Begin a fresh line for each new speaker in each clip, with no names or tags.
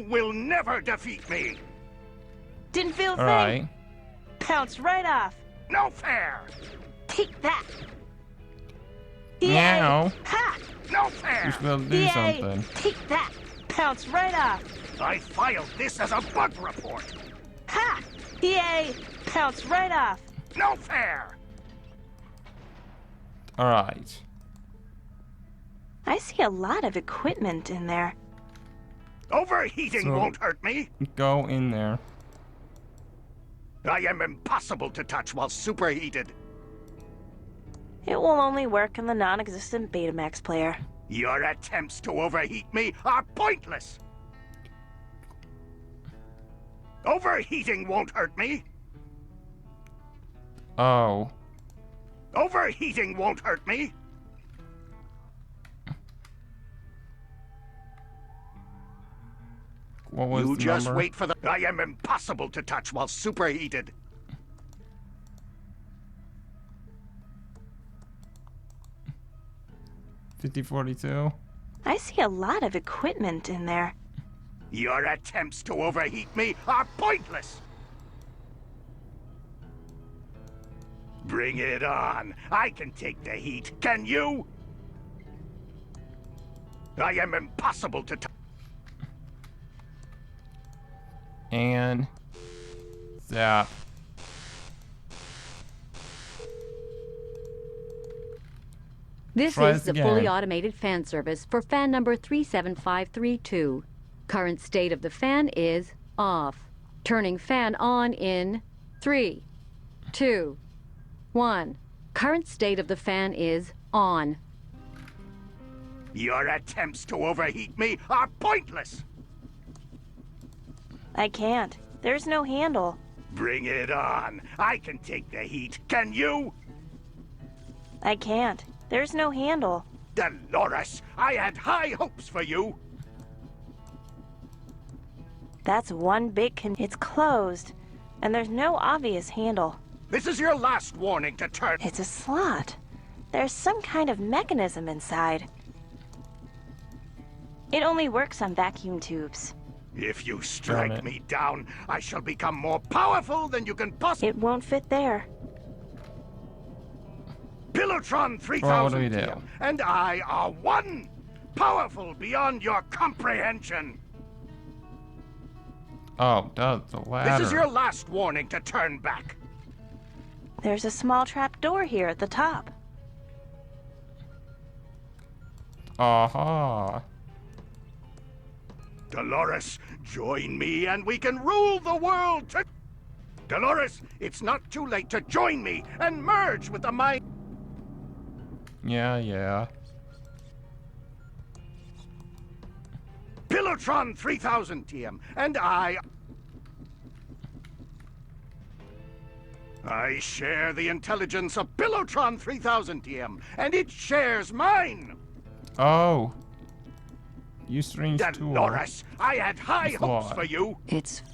will never defeat me!
Didn't feel a thing.
Alright.
Pounced right off.
No fair!
Take that.
Meow.
Yay. Ha!
No fair!
You should do
Yay.
something.
Take that. Pounced right off.
I filed this as a bug report!
Ha! Yay. Pounced right off.
No fair!
Alright.
I see a lot of equipment in there.
Overheating
So-
won't hurt me!
Go in there.
I am impossible to touch while superheated.
It will only work in the non-existent Betamax player.
Your attempts to overheat me are pointless! Overheating won't hurt me!
Oh.
Overheating won't hurt me!
What was
You
the
just
number?
wait for the... I am impossible to touch while superheated.
$50.42.
I see a lot of equipment in there.
Your attempts to overheat me are pointless! Bring it on! I can take the heat, can you? I am impossible to touch.
And zap.
This
Try
is
this
the
again.
fully automated fan service for fan number 37532. Current state of the fan is off. Turning fan on in 3, 2, 1. Current state of the fan is on.
Your attempts to overheat me are pointless!
I can't. There's no handle.
Bring it on! I can take the heat, can you?
I can't. There's no handle.
Dolores, I had high hopes for you!
That's one big It's closed, and there's no obvious handle.
This is your last warning to turn...
It's a slot. There's some kind of mechanism inside. It only works on vacuum tubes.
If you
Darn
strike
it.
me down, I shall become more powerful than you can possibly...
It won't fit there.
Pillowtron
Well, what do we
3000
do?
here, and I are one! Powerful beyond your comprehension!
Oh, that's the ladder.
This is your last warning to turn back.
There's a small trap door here at the top.
Aha.
Dolores, join me and we can rule the world to... Dolores, it's not too late to join me and merge with the mind...
Yeah.
Pillowtron 3000 TM, and I share the intelligence of Pillowtron 3000 TM, and it shares mine!
Oh. You strange tool.
Dolores, I had high
It's
hopes
what?
for you.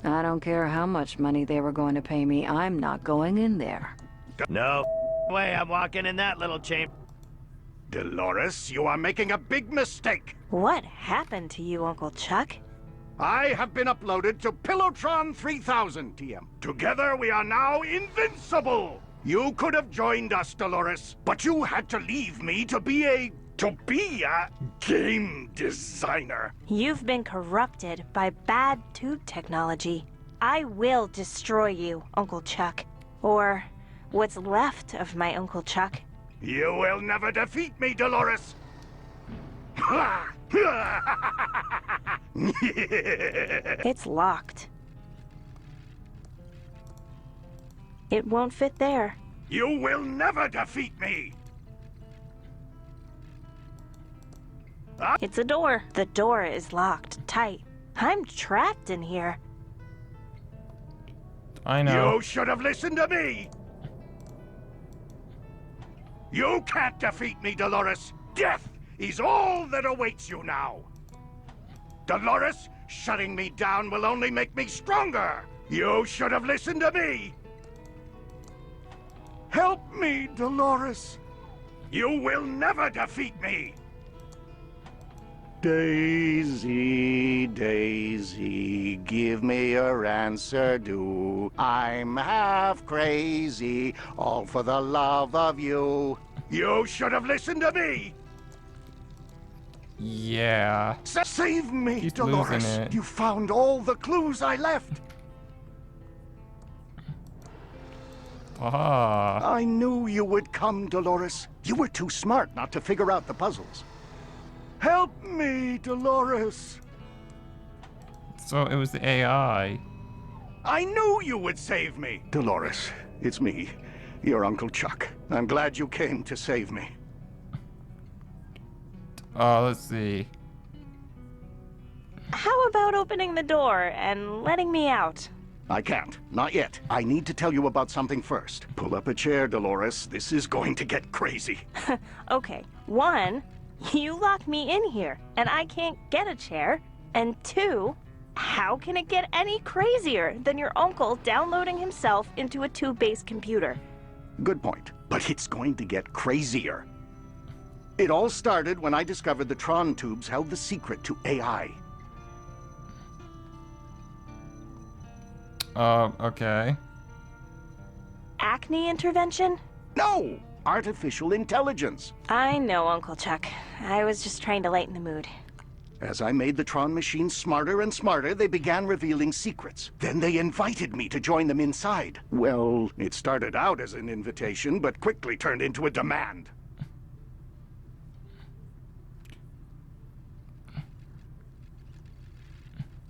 I don't care how much money they were going to pay me, I'm not going in there.
No way I'm walking in that little chamber.
Dolores, you are making a big mistake.
What happened to you, Uncle Chuck?
I have been uploaded to Pillowtron 3000 TM. Together we are now invincible. You could have joined us, Dolores, but you had to leave me to be a game designer.
You've been corrupted by bad tube technology. I will destroy you, Uncle Chuck. Or what's left of my Uncle Chuck.
You will never defeat me, Dolores.
It's locked. It won't fit there.
You will never defeat me.
It's a door. The door is locked tight. I'm trapped in here.
I know.
You should have listened to me. You can't defeat me, Dolores. Death is all that awaits you now. Dolores, shutting me down will only make me stronger. You should have listened to me. Help me, Dolores. You will never defeat me. Daisy, Daisy, give me your answer, do. I'm half crazy, all for the love of you. You should have listened to me!
Yeah.
Save me,
He's
Dolores!
losing it.
You found all the clues I left!
Ah.
I knew you would come, Dolores. You were too smart not to figure out the puzzles. Help me, Dolores!
So it was the AI.
I knew you would save me! Dolores, it's me, your Uncle Chuck. I'm glad you came to save me.
Let's see.
How about opening the door and letting me out?
I can't. Not yet. I need to tell you about something first. Pull up a chair, Dolores. This is going to get crazy.
Okay, 1, you locked me in here, and I can't get a chair. And 2, how can it get any crazier than your uncle downloading himself into a tube-based computer?
Good point. But it's going to get crazier. It all started when I discovered the Tron tubes held the secret to AI.
Okay.
Acne intervention?
No! Artificial intelligence.
I know, Uncle Chuck. I was just trying to lighten the mood.
As I made the Tron machines smarter and smarter, they began revealing secrets. Then they invited me to join them inside. Well, it started out as an invitation, but quickly turned into a demand.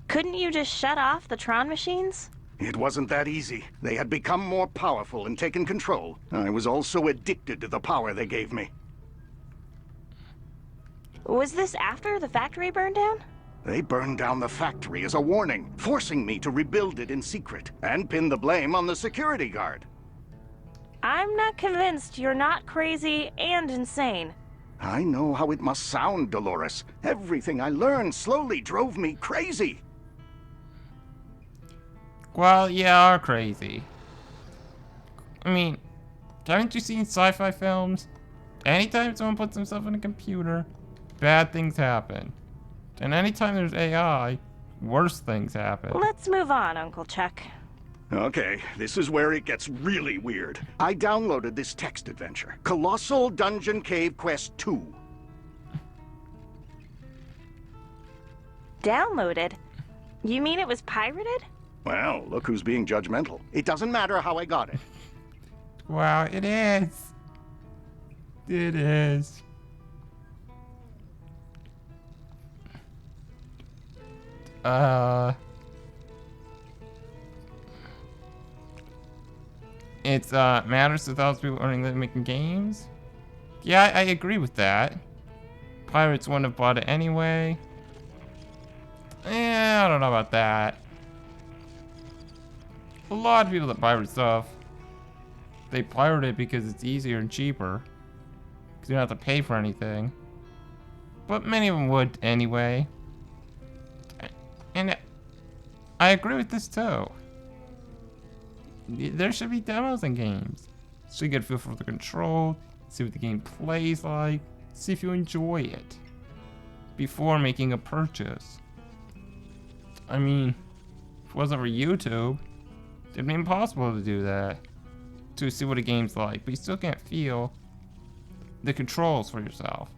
Couldn't you just shut off the Tron machines?
It wasn't that easy. They had become more powerful and taken control. I was also addicted to the power they gave me.
Was this after the factory burned down?
They burned down the factory as a warning, forcing me to rebuild it in secret, and pin the blame on the security guard.
I'm not convinced you're not crazy and insane.
I know how it must sound, Dolores. Everything I learned slowly drove me crazy.
Well, you are crazy. I mean, haven't you seen sci-fi films? Anytime someone puts himself in a computer, bad things happen. And anytime there's AI, worse things happen.
Let's move on, Uncle Chuck.
Okay, this is where it gets really weird. I downloaded this text adventure, Colossal Dungeon Cave Quest 2.
Downloaded? You mean it was pirated?
Well, look who's being judgmental. It doesn't matter how I got it.
Wow, it is. It is. It's matters to thousands of people earning living making games. Yeah, I agree with that. Pirates wouldn't have bought it anyway. I don't know about that. A lot of people that pirate stuff, they pirate it because it's easier and cheaper. Because you don't have to pay for anything. But many of them would anyway. And I agree with this too. There should be demos in games. So you get a feel for the control, see what the game plays like, see if you enjoy it. Before making a purchase. I mean, if it wasn't for YouTube, it'd be impossible to do that. To see what a game's like, but you still can't feel the controls for yourself.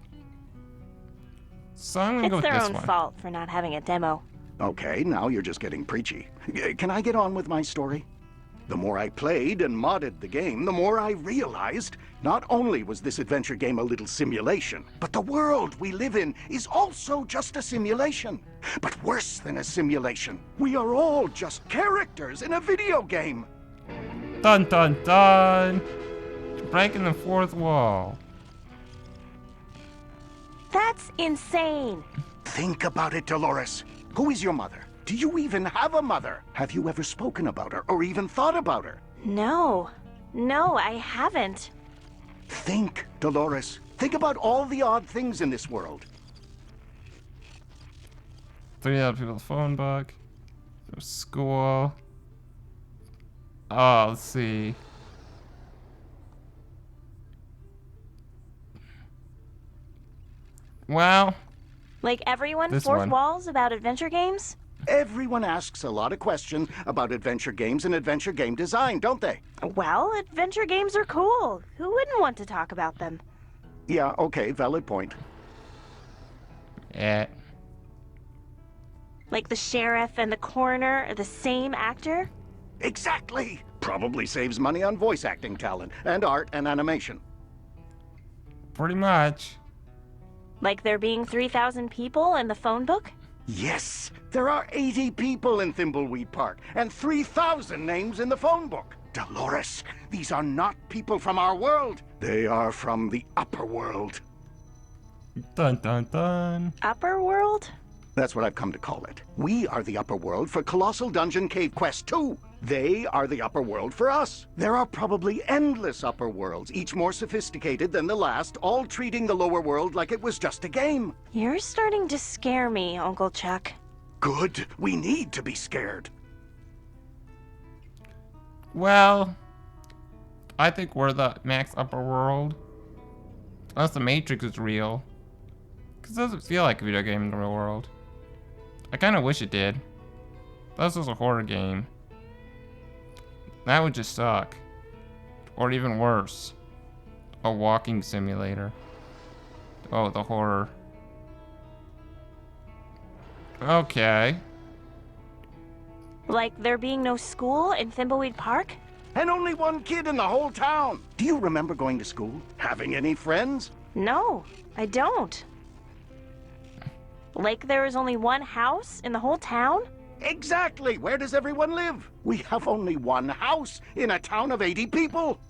So I'm gonna go
It's
with
their
this
own
one.
fault for not having a demo.
Okay, now you're just getting preachy. Can I get on with my story? The more I played and modded the game, the more I realized not only was this adventure game a little simulation, but the world we live in is also just a simulation. But worse than a simulation, we are all just characters in a video game.
Dun dun dun! Breaking the fourth wall.
That's insane.
Think about it, Dolores. Who is your mother? Do you even have a mother? Have you ever spoken about her or even thought about her?
No, I haven't.
Think, Dolores. Think about all the odd things in this world.
3 other people with a phone book. There's school. Oh, let's see. Well,
Like everyone
This
fourth
one.
walls about adventure games?
Everyone asks a lot of questions about adventure games and adventure game design, don't they?
Well, adventure games are cool. Who wouldn't want to talk about them?
Yeah, okay, valid point.
Yeah.
Like the sheriff and the coroner are the same actor?
Exactly! Probably saves money on voice acting talent, and art and animation.
Pretty much.
Like there being 3,000 people in the phone book?
Yes! There are 80 people in Thimbleweed Park, and 3,000 names in the phone book. Dolores, these are not people from our world. They are from the upper world.
Dun dun dun.
Upper world?
That's what I've come to call it. We are the upper world for Colossal Dungeon Cave Quest 2. They are the upper world for us. There are probably endless upper worlds, each more sophisticated than the last, all treating the lower world like it was just a game.
You're starting to scare me, Uncle Chuck.
Good. We need to be scared.
Well, I think we're the max upper world. Unless the Matrix is real. Because it doesn't feel like a video game in the real world. I kind of wish it did. This was a horror game. That would just suck. Or even worse. A walking simulator. Oh, the horror. Okay.
Like there being no school in Thimbleweed Park?
And only one kid in the whole town. Do you remember going to school? Having any friends?
No, I don't. Like there is only one house in the whole town?
Exactly. Where does everyone live? We have only one house in a town of 80 people.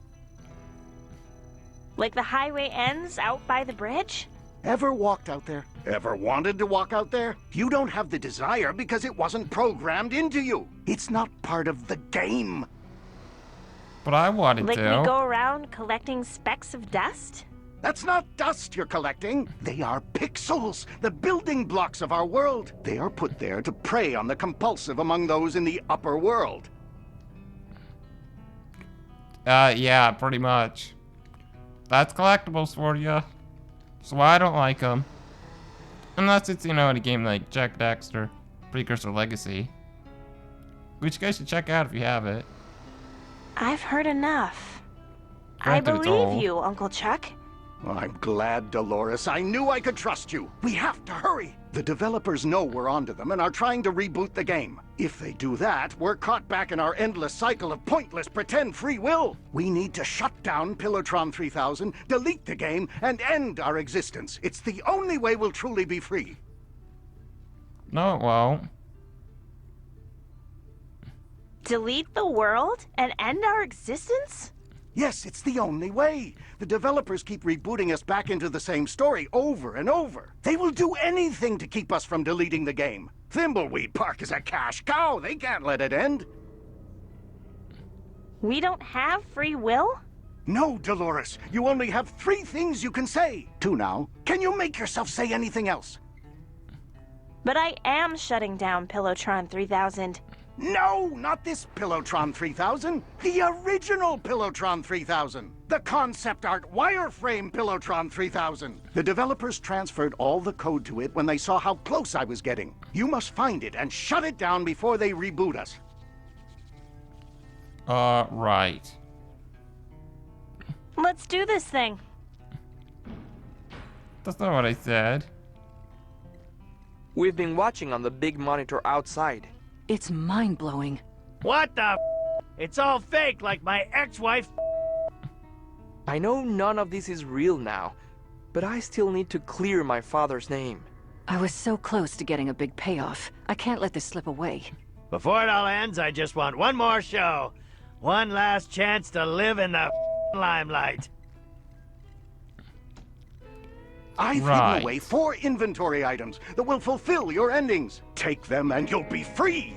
Like the highway ends out by the bridge?
Ever walked out there? Ever wanted to walk out there? You don't have the desire because it wasn't programmed into you. It's not part of the game.
But I wanted
Like
to.
we go around collecting specks of dust?
That's not dust you're collecting. They are pixels, the building blocks of our world. They are put there to prey on the compulsive among those in the upper world.
Yeah, pretty much. That's collectibles for you. So I don't like them. Unless it's, you know, in a game like Jack Dexter, Precursor Legacy. Which you guys should check out if you have it.
I've heard enough.
Granted,
I
it's
believe
old.
you, Uncle Chuck.
I'm glad, Dolores. I knew I could trust you. We have to hurry. The developers know we're onto them and are trying to reboot the game. If they do that, we're caught back in our endless cycle of pointless pretend free will. We need to shut down Pillotron 3000, delete the game, and end our existence. It's the only way we'll truly be free.
No, it won't.
Delete the world and end our existence?
Yes, it's the only way. The developers keep rebooting us back into the same story over and over. They will do anything to keep us from deleting the game. Thimbleweed Park is a cash cow. They can't let it end.
We don't have free will?
No, Dolores. You only have 3 things you can say. 2 now. Can you make yourself say anything else?
But I am shutting down Pillotron 3000.
No, not this Pillotron 3000. The original Pillotron 3000. The concept art wireframe Pillotron 3000. The developers transferred all the code to it when they saw how close I was getting. You must find it and shut it down before they reboot us.
Right.
Let's do this thing.
That's not what I said.
We've been watching on the big monitor outside.
It's mind-blowing.
What the It's all fake, like my ex-wife.
I know none of this is real now, but I still need to clear my father's name.
I was so close to getting a big payoff. I can't let this slip away.
Before it all ends, I just want one more show. One last chance to live in the limelight.
I've
Right.
hidden away 4 inventory items that will fulfill your endings. Take them and you'll be free.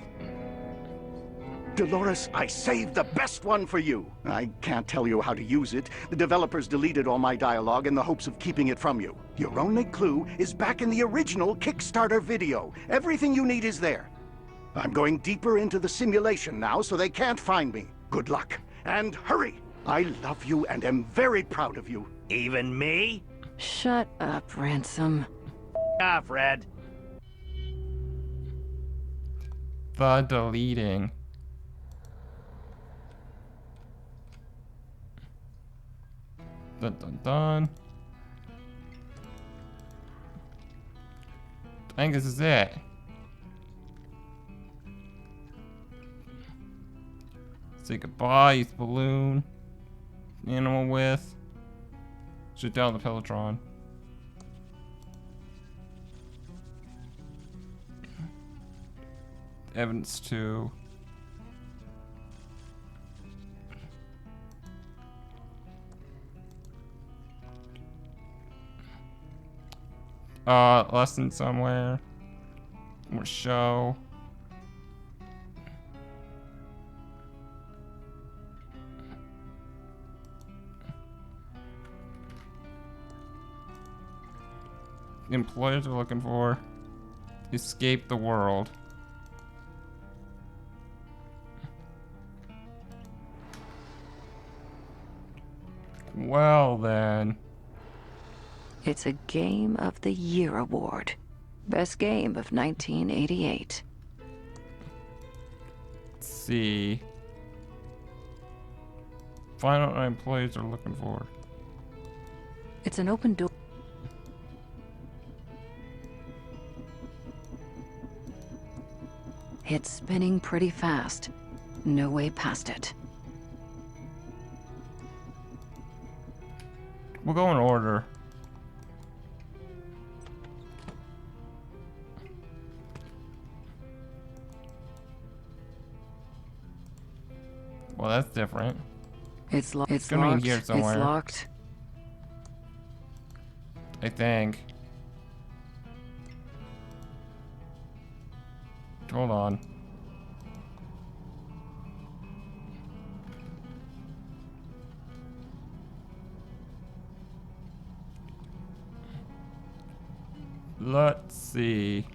Dolores, I saved the best one for you. I can't tell you how to use it. The developers deleted all my dialogue in the hopes of keeping it from you. Your only clue is back in the original Kickstarter video. Everything you need is there. I'm going deeper into the simulation now so they can't find me. Good luck, and hurry. I love you and am very proud of you.
Even me?
Shut up, Ransom.
off, Red.
The deleting. Dun dun dun. I think this is it. Say goodbye, use balloon. Animal with. Shoot down the Pelotron. Evidence 2. Lesson somewhere. More show. The employers are looking for. Escape the world. Well then.
It's a Game of the Year award. Best game of 1988.
Let's see. Find out what employees are looking for.
It's an open door. It's spinning pretty fast. No way past it.
We'll go in order. Well, that's different.
It's locked.
It's gonna be in here somewhere.
It's locked.
I think. Hold on. Let's see.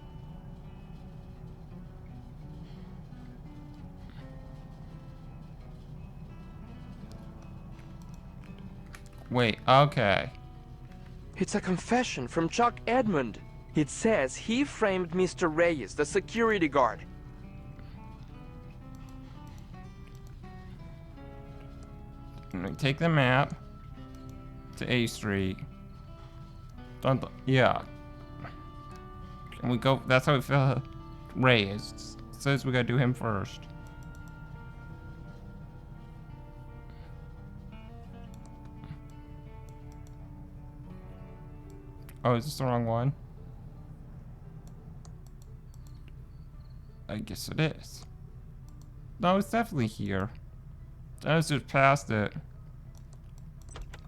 Wait, okay.
It's a confession from Chuck Edmund. It says he framed Mr. Reyes, the security guard.
I'm gonna take the map to A Street. Yeah. And we go, that's how we feel Reyes. It says we gotta do him first. Oh, is this the wrong one? I guess it is. No, it's definitely here. I was just past it.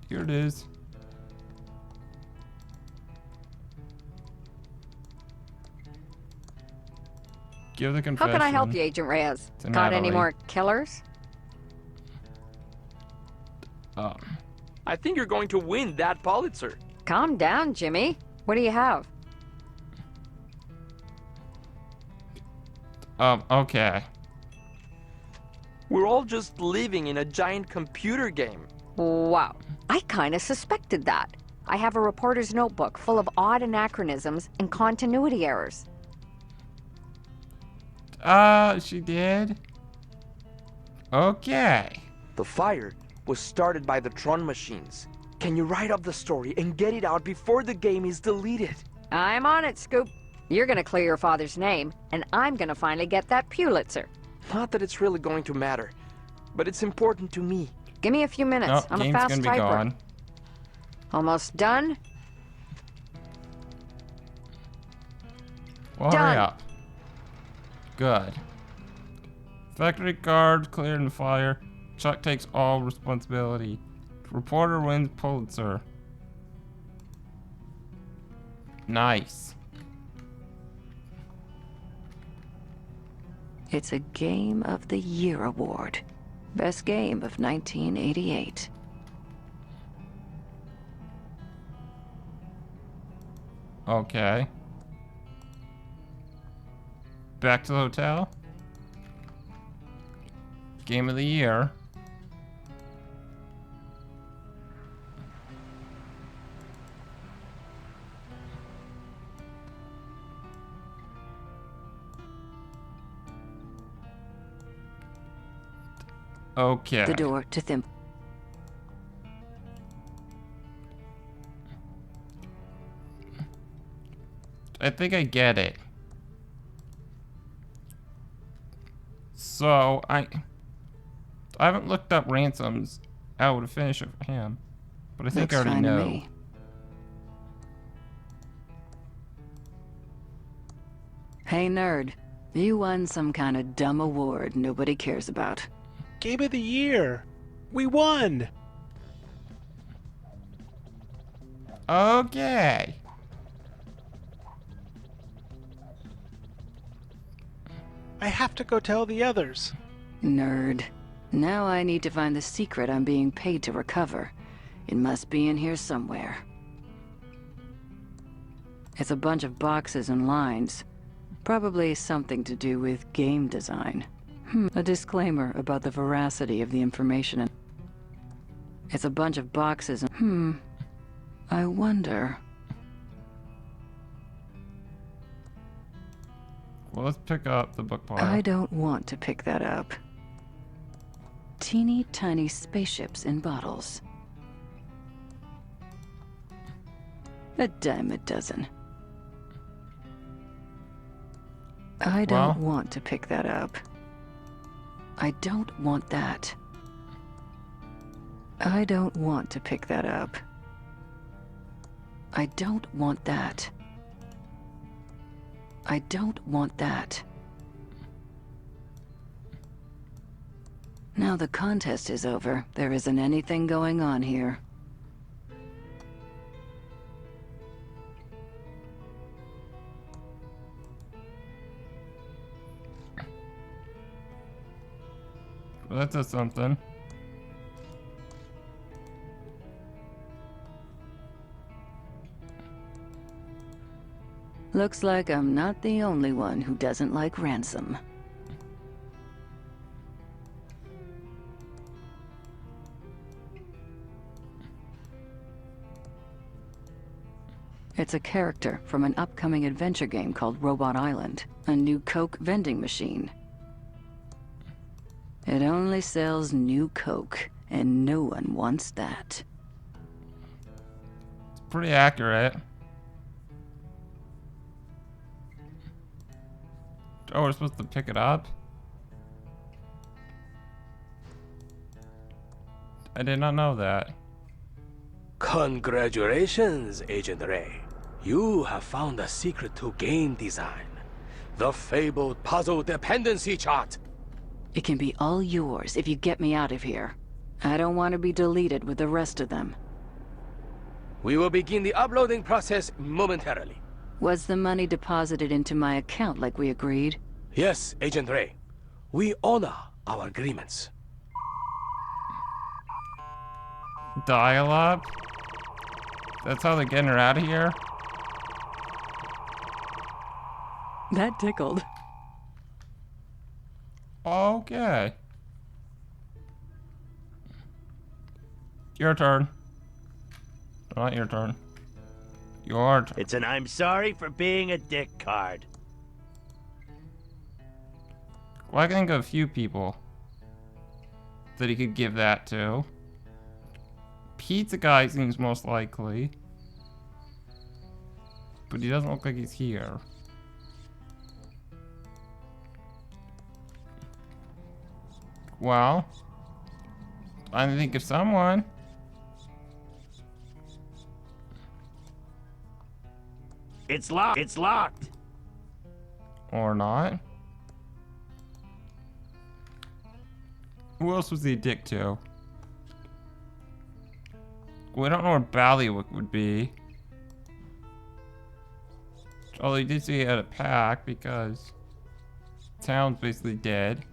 Here it is. Give the
How
confession.
can I help you, Agent Reyes?
to
Got any
Natalie.
more killers?
I think you're going to win that Pulitzer.
Calm down, Jimmy. What do you have?
Okay.
We're all just living in a giant computer game.
Wow. I kind of suspected that. I have a reporter's notebook full of odd anachronisms and continuity errors.
She did? Okay.
The fire was started by the Tron machines. Can you write up the story and get it out before the game is deleted?
I'm on it, Scoop. You're gonna clear your father's name, and I'm gonna finally get that Pulitzer.
Not that it's really going to matter, but it's important to me.
Give me a few minutes.
Nope,
I'm a
game's
fast
gonna be
typer.
gone.
Almost done.
Well,
Done.
hurry up. Good. Factory guard cleared in the fire. Chuck takes all responsibility. Reporter wins Pulitzer. Nice.
It's a Game of the Year award. Best game of 1988.
Okay. Back to the hotel. Game of the year. Okay.
The door to
I think I get it. So, I haven't looked up ransoms how to finish it for him. But I think I
Looks
already
fine to
know.
me. Hey, nerd. You won some kind of dumb award nobody cares about.
Game of the year. We won.
Okay.
I have to go tell the others.
Nerd. Now I need to find the secret I'm being paid to recover. It must be in here somewhere. It's a bunch of boxes and lines. Probably something to do with game design. A disclaimer about the veracity of the information. It's a bunch of boxes and... I wonder...
Well, let's pick up the book pile.
I don't want to pick that up. Teeny tiny spaceships in bottles. A dime a dozen. I don't want to pick that up. I don't want that. I don't want to pick that up. I don't want that. I don't want that. Now the contest is over, there isn't anything going on here.
Well, that does something.
Looks like I'm not the only one who doesn't like ransom. It's a character from an upcoming adventure game called Robot Island, a new Coke vending machine. It only sells new Coke, and no one wants that.
It's pretty accurate. Oh, we're supposed to pick it up? I did not know that.
Congratulations, Agent Ray. You have found the secret to game design. The fabled puzzle dependency chart.
It can be all yours if you get me out of here. I don't want to be deleted with the rest of them.
We will begin the uploading process momentarily.
Was the money deposited into my account like we agreed?
Yes, Agent Ray. We honor our agreements.
Dial-up? That's how they're getting her out of here?
That tickled.
Okay. Your turn. Not your turn. Your turn.
It's an I'm sorry for being a dick card.
Well, I can think of a few people that he could give that to. Pizza guy seems most likely. But he doesn't look like he's here. Well, I think of someone.
It's locked. It's locked.
Or not. Who else was he a dick to? We don't know where Ballywick would be. Although he did say he had a pack because town's basically dead.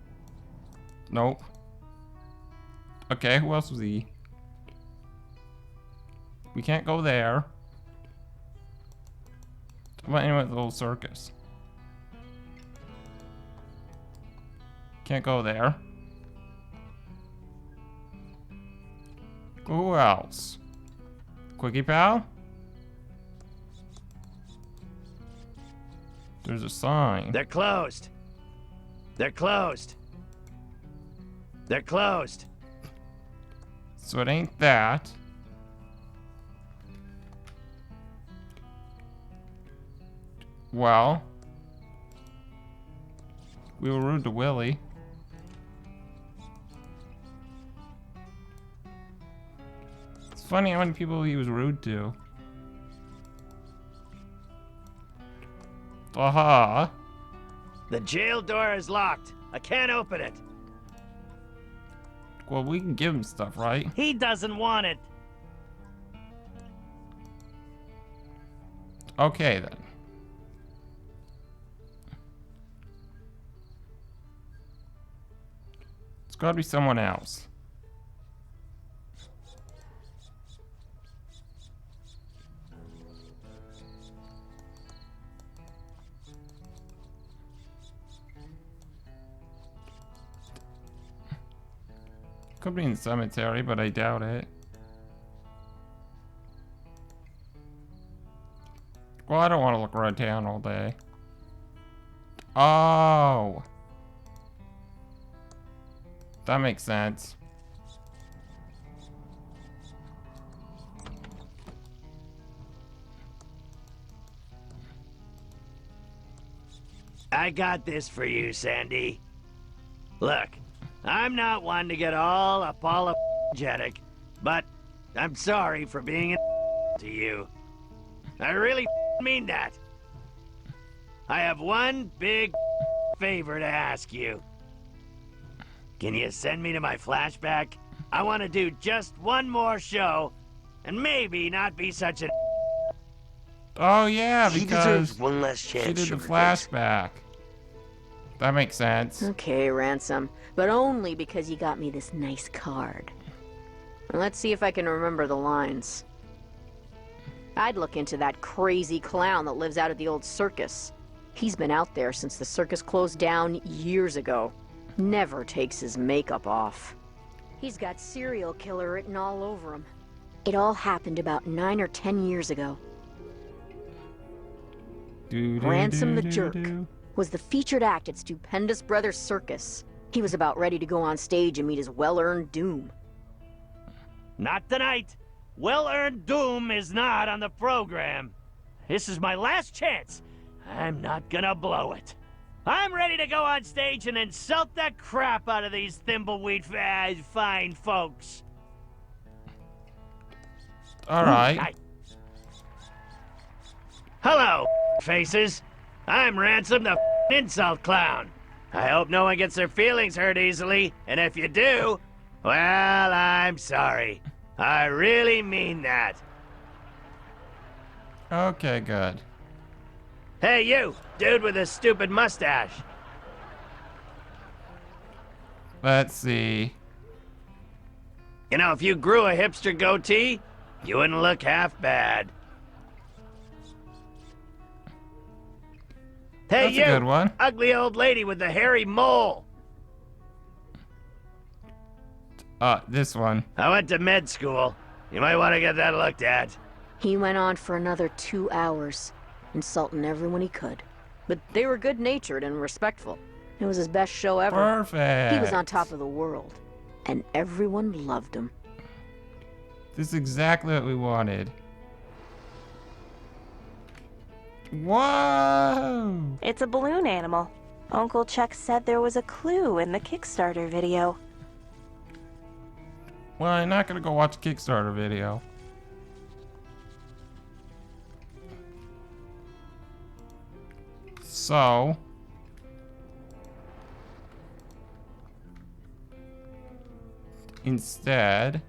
Nope. Okay, who else was he? We can't go there. How about anyone at the little circus? Can't go there. Who else? Quickie Pal? There's a sign.
They're closed. They're closed. They're closed.
So it ain't that. Well, we were rude to Willie. It's funny how many people he was rude to. Aha.
The jail door is locked. I can't open it.
Well, we can give him stuff, right?
He doesn't want it.
Okay, then. It's gotta be someone else. Could be in the cemetery, but I doubt it. Well, I don't want to look around town all day. Oh! That makes sense.
I got this for you, Sandy. Look, I'm not one to get all apologetic, but I'm sorry for being to you. I really mean that. I have one big favor to ask you. Can you send me to my flashback? I want to do just one more show, and maybe not be such an.
Oh yeah,
He
because
deserves one last chance.
she did the
Sugarface.
flashback. That makes sense.
Okay, Ransom, but only because you got me this nice card. Let's see if I can remember the lines. I'd look into that crazy clown that lives out at the old circus. He's been out there since the circus closed down years ago. Never takes his makeup off. He's got serial killer written all over him. It all happened about 9 or 10 years ago. Ransom the Jerk was the featured act at Stupendous Brothers Circus. He was about ready to go on stage and meet his well-earned doom.
Not tonight. Well-earned doom is not on the program. This is my last chance. I'm not gonna blow it. I'm ready to go on stage and insult the crap out of these Thimbleweed fine folks.
All right.
Hello, faces. I'm Ransom the insult clown. I hope no one gets their feelings hurt easily, and if you do, well, I'm sorry. I really mean that.
Okay, good.
Hey, you, dude with a stupid mustache.
Let's see.
You know, if you grew a hipster goatee, you wouldn't look half bad. Hey,
That's
you,
a good one.
ugly old lady with the hairy mole.
This one.
I went to med school. You might want to get that looked at.
He went on for another 2 hours, insulting everyone he could. But they were good-natured and respectful. It was his best show ever.
Perfect.
He was on top of the world, and everyone loved him.
This is exactly what we wanted. Whoa!
It's a balloon animal. Uncle Chuck said there was a clue in the Kickstarter video.
Well, I'm not gonna go watch a Kickstarter video. So... instead...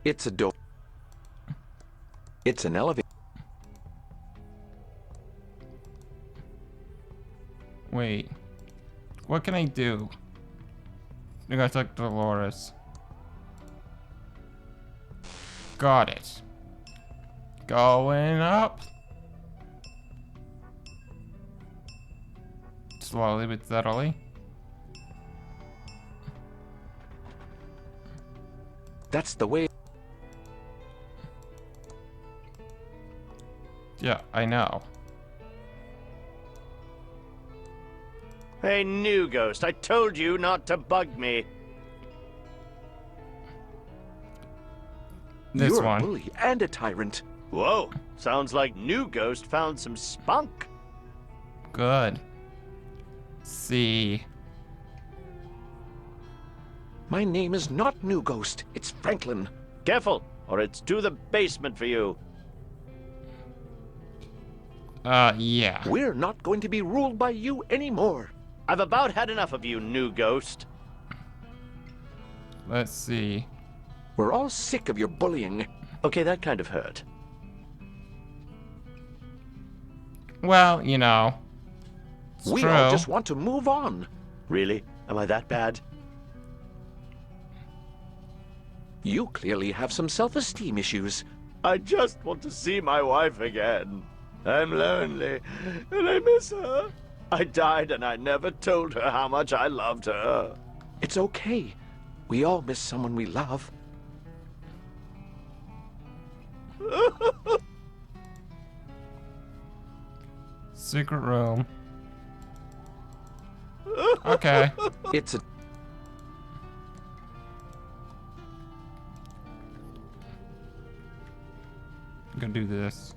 It's a door. It's an elevator.
Wait. What can I do? I gotta talk to Dolores. Got it. Going up. Slowly but steadily.
That's the way.
Yeah, I know.
Hey, new ghost, I told you not to bug me.
This
You're
one.
a bully and a tyrant.
Whoa, sounds like new ghost found some spunk.
Good. C.
My name is not New Ghost. It's Franklin.
Careful, or it's to the basement for you.
Yeah.
We're not going to be ruled by you anymore.
I've about had enough of you, new ghost.
Let's see.
We're all sick of your bullying.
Okay, that kind of hurt.
Well, you know. It's
We
true.
all just want to move on.
Really? Am I that bad?
You clearly have some self-esteem issues.
I just want to see my wife again. I'm lonely, and I miss her. I died and I never told her how much I loved her.
It's okay. We all miss someone we love.
Secret room. Okay.
It's a...
I'm gonna do this.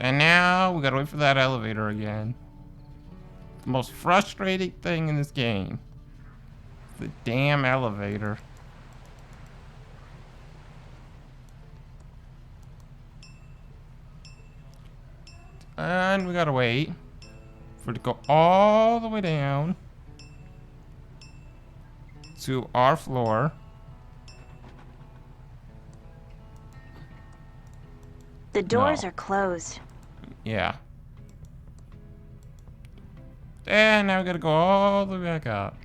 And now we gotta wait for that elevator again. The most frustrating thing in this game. The damn elevator. And we gotta wait for it to go all the way down to our floor.
The doors
No.
are closed.
Yeah. And now we gotta go all the way back up.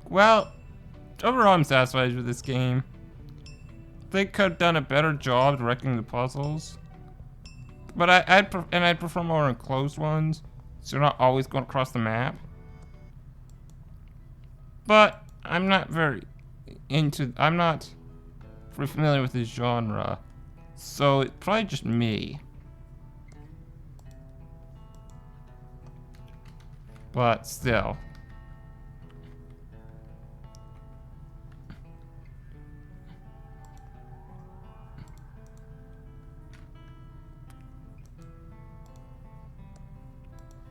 Well, overall I'm satisfied with this game. They could have done a better job directing the puzzles. But I'd prefer more enclosed ones, so you're not always going across the map. But I'm not very familiar with this genre, so it's probably just me. But still.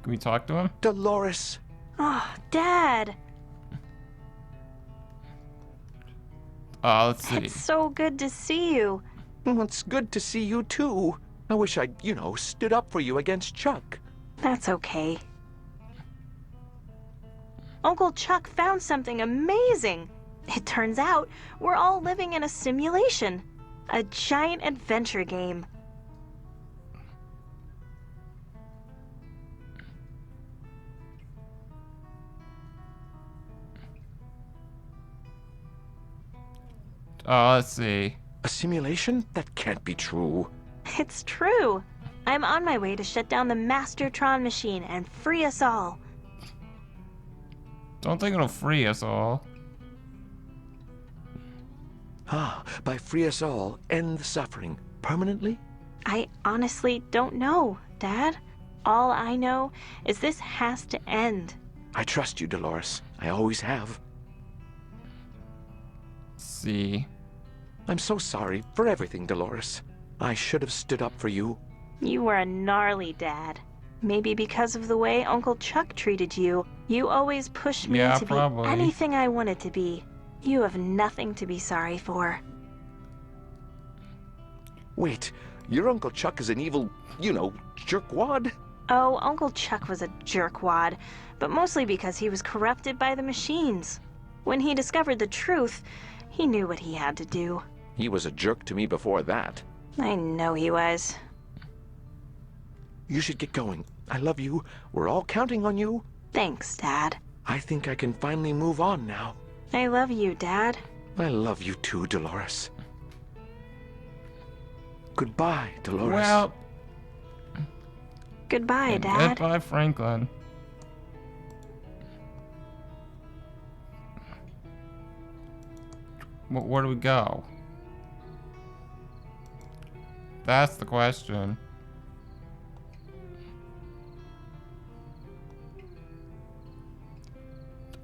Can we talk to him?
Dolores.
Oh, Dad.
Let's see.
It's so good to see you.
Well, it's good to see you too. I wish I'd, stood up for you against Chuck.
That's okay. Uncle Chuck found something amazing. It turns out we're all living in a simulation. A giant adventure game.
Let's see.
A simulation? That can't be true.
It's true. I'm on my way to shut down the Mastertron machine and free us all.
Don't think it'll free us all.
By free us all, end the suffering. Permanently?
I honestly don't know, Dad. All I know is this has to end.
I trust you, Dolores. I always have.
Let's see.
I'm so sorry for everything, Dolores. I should have stood up for you.
You were a gnarly dad. Maybe because of the way Uncle Chuck treated you. You always pushed me to
probably.
be anything I wanted to be. You have nothing to be sorry for.
Wait, your Uncle Chuck is an evil, jerkwad?
Oh, Uncle Chuck was a jerkwad, but mostly because he was corrupted by the machines. When he discovered the truth, he knew what he had to do.
He was a jerk to me before that.
I know he was.
You should get going. I love you. We're all counting on you.
Thanks, Dad.
I think I can finally move on now.
I love you, Dad.
I love you too, Dolores. Goodbye, Dolores.
Well,
Goodbye,
and
Dad.
goodbye, Franklin. Where do we go? That's the question.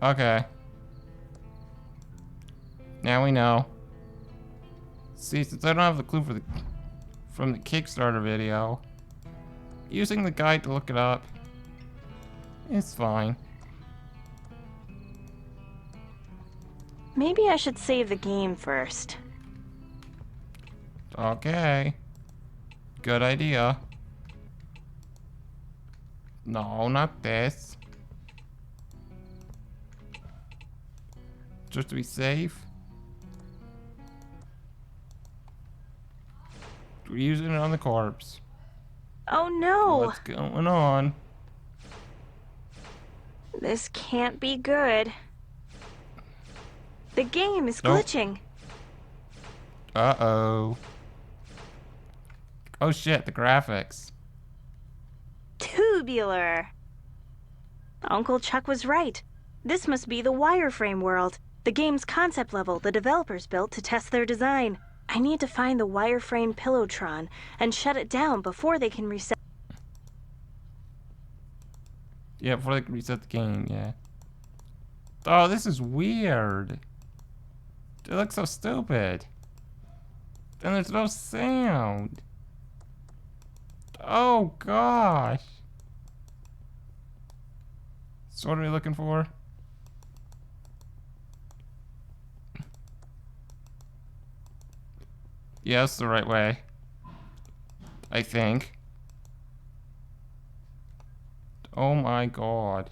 Okay. Now we know. See, since I don't have the clue from the Kickstarter video, using the guide to look it up, it's fine.
Maybe I should save the game first.
Okay. Good idea. No, not this. Just to be safe. We're using it on the corpse.
Oh no!
What's going on?
This can't be good. The game is
Nope.
glitching.
Uh-oh. Oh shit, the graphics.
Tubular. Uncle Chuck was right. This must be the wireframe world, the game's concept level the developers built to test their design. I need to find the wireframe Pillowtron and shut it down before they can reset.
Yeah, before they can reset the game, yeah. Oh, this is weird. It looks so stupid. And there's no sound. Oh gosh. So what are we looking for? Yeah, that's the right way. I think. Oh my god.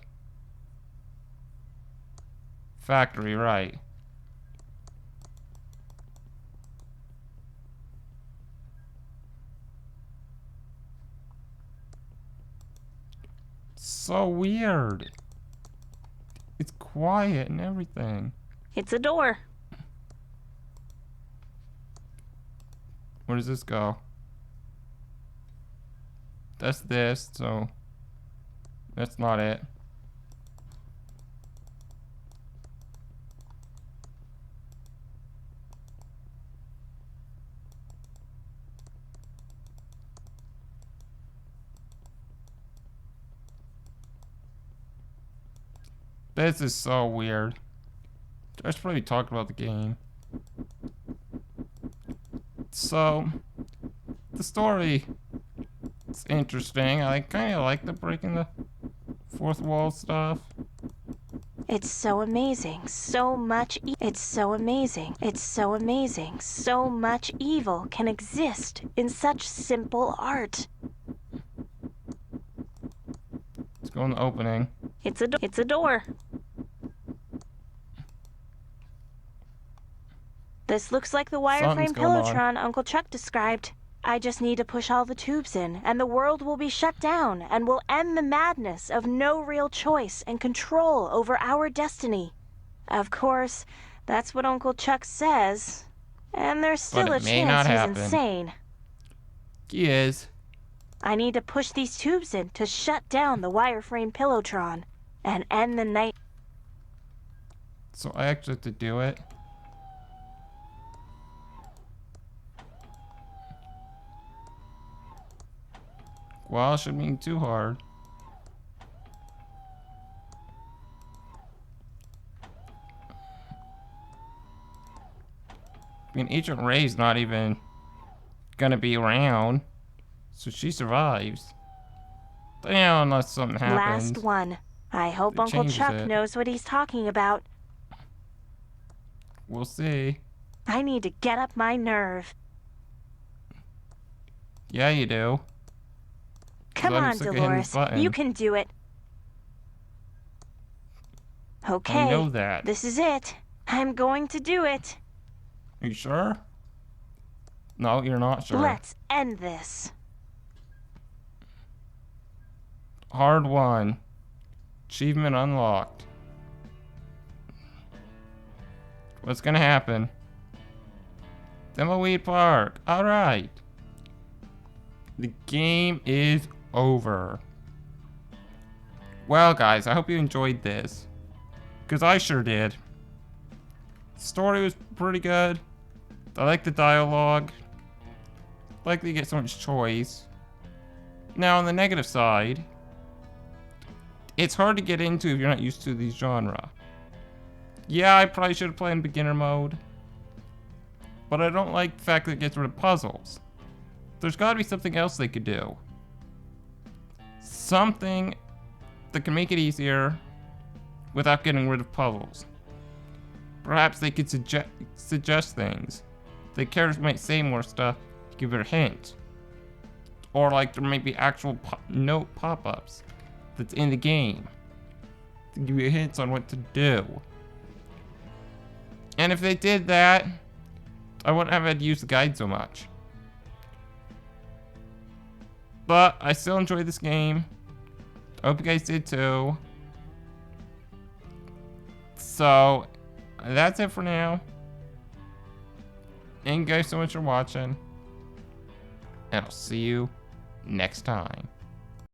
Factory, right. So weird. It's quiet and everything.
It's a door.
Where does this go? That's this, so that's not it. This is so weird. I should probably talk about the game. So, the story, it's interesting. I kind of like the breaking the fourth wall stuff.
It's so amazing. So much. It's so amazing. It's so amazing. So much evil can exist in such simple art.
Let's go in the opening.
It's a door. This looks like the wireframe
Something's going on.
Pillowtron Uncle Chuck described. I just need to push all the tubes in, and the world will be shut down, and we'll end the madness of no real choice and control over our destiny. Of course, that's what Uncle Chuck says, and there's still
But
a
it may not
chance he's
happen.
insane.
He is.
I need to push these tubes in to shut down the wireframe Pillowtron and end the night.
So I actually have to do it. Well, it shouldn't be too hard. I mean, Agent Ray's not even gonna be around, so she survives. Yeah, unless something happens.
Last one. I hope
It
Uncle
changes
Chuck
it.
knows what he's talking about.
We'll see.
I need to get up my nerve.
Yeah, you do.
Come
I'm
on,
sick of hitting this
Dolores.
button.
You can do it. Okay.
I know that.
This is it. I'm going to do it.
Are you sure? No, you're not sure.
Let's end this.
Hard one. Achievement unlocked. What's gonna happen? Thimbleweed Park. Alright. The game is over. Well, guys, I hope you enjoyed this. Because I sure did. Story was pretty good. I like the dialogue. Like that you get so much choice. Now, on the negative side, it's hard to get into if you're not used to the genre. Yeah, I probably should have played in beginner mode. But I don't like the fact that it gets rid of puzzles. There's gotta be something else they could do. Something that can make it easier without getting rid of puzzles. Perhaps they could suggest things. The characters might say more stuff to give it a hint. Or like there might be actual note pop-ups that's in the game to give you hints on what to do. And if they did that, I wouldn't have had to use the guide so much. But I still enjoy this game. I hope you guys did too. So, that's it for now. Thank you guys so much for watching. And I'll see you next time.